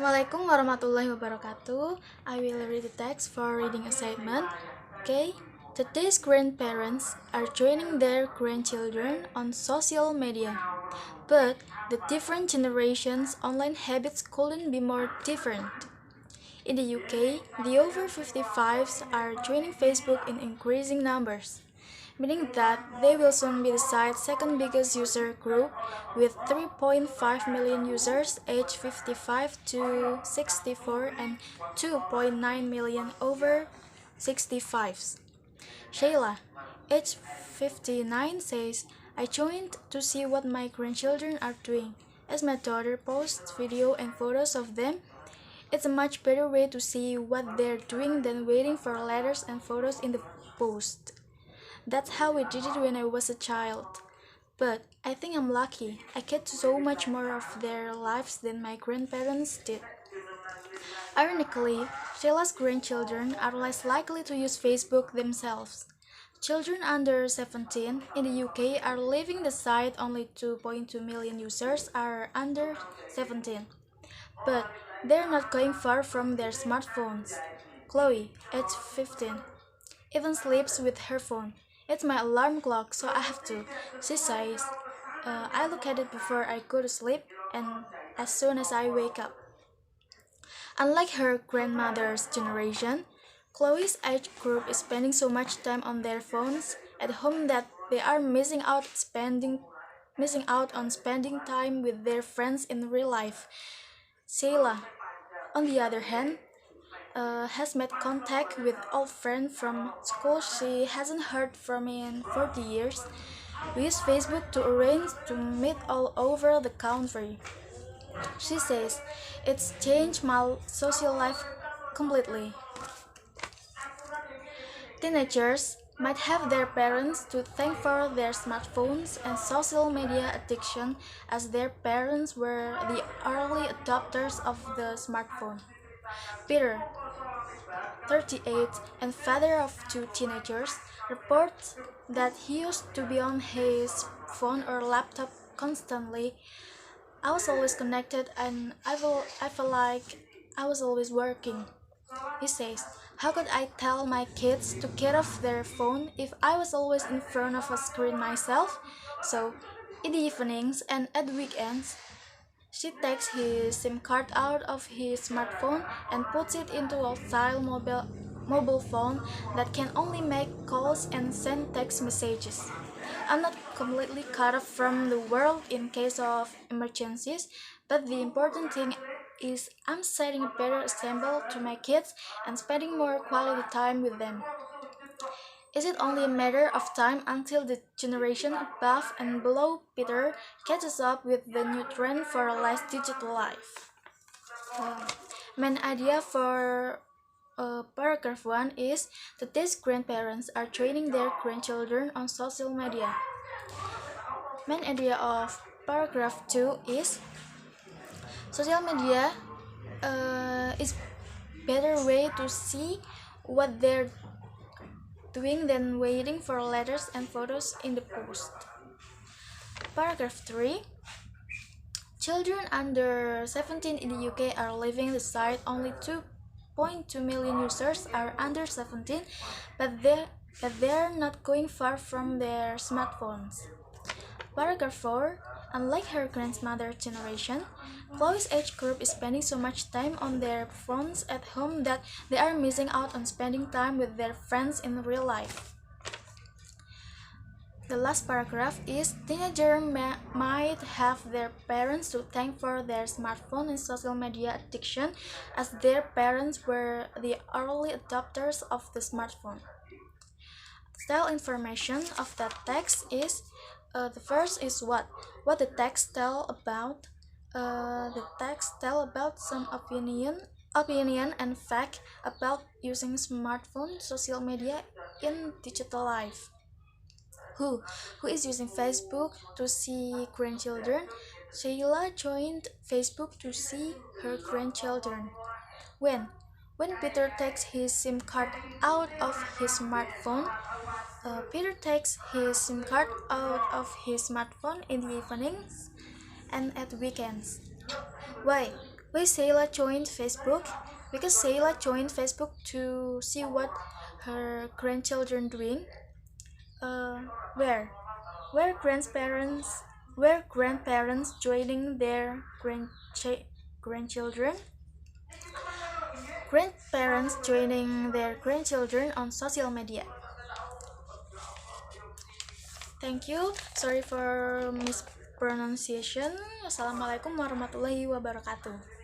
Assalamualaikum warahmatullahi wabarakatuh. I will read the text for reading assignment. Okay, today's grandparents are joining their grandchildren on social media. But the different generations' online habits couldn't be more different. In the UK, the over 55s are joining Facebook in increasing numbers, meaning that they will soon be the site's second biggest user group with 3.5 million users aged 55 to 64 and 2.9 million over 65s. Shayla, age 59, says, I joined to see what my grandchildren are doing. As my daughter posts video and photos of them, it's a much better way to see what they're doing than waiting for letters and photos in the post. That's how we did it when I was a child. But I think I'm lucky. I get so much more of their lives than my grandparents did. Ironically, Sheila's grandchildren are less likely to use Facebook themselves. Children under 17 in the UK are leaving the site, only 2.2 million users are under 17. But they're not going far from their smartphones. Chloe, age 15, even sleeps with her phone. It's my alarm clock, so I have to, she says. I look at it before I go to sleep and as soon as I wake up. Unlike her grandmother's generation, Chloe's age group is spending so much time on their phones at home that they are missing out on spending time with their friends in real life. Sheila, on the other hand, has made contact with old friends from school she hasn't heard from in 40 years. We use Facebook to arrange to meet all over the country. She says, it's changed my social life completely. Teenagers might have their parents to thank for their smartphones and social media addiction, as their parents were the early adopters of the smartphone. Peter, 38 and father of two teenagers, reports that he used to be on his phone or laptop constantly. I was always connected and I felt like I was always working. He says, how could I tell my kids to get off their phone if I was always in front of a screen myself? So, in the evenings and at weekends, she takes his SIM card out of his smartphone and puts it into a style mobile phone that can only make calls and send text messages. I'm not completely cut off from the world in case of emergencies, but the important thing is I'm setting a better example to my kids and spending more quality time with them. Is it only a matter of time until the generation above and below Peter catches up with the new trend for a less digital life? Main idea for paragraph 1 is that these grandparents are training their grandchildren on social media. Main idea of paragraph 2 is social media is better way to see what they're doing than waiting for letters and photos in the post. Paragraph 3. Children under 17 in the UK are leaving the site. Only 2.2 million users are under 17, but they're not going far from their smartphones. Paragraph 4. Unlike her grandmother's generation, Chloe's age group is spending so much time on their phones at home that they are missing out on spending time with their friends in real life. The last paragraph is teenagers might have their parents to thank for their smartphone and social media addiction, as their parents were the early adopters of the smartphone. Style information of that text is the first is what the text tell about. The text tell about some opinion and fact about using smartphone, social media in digital life. Who is using Facebook to see grandchildren? Sheila joined Facebook to see her grandchildren. When Peter takes his SIM card out of his smartphone, Peter takes his SIM card out of his smartphone in the evenings and at weekends. Why Why Sayla joined Facebook? Because Sayla joined Facebook to see what her grandchildren doing. Uh, where? Where grandparents? Where grandparents joining their grandchildren? Grandparents joining their grandchildren on social media. Thank you. Sorry for mispronunciation. Assalamualaikum warahmatullahi wabarakatuh.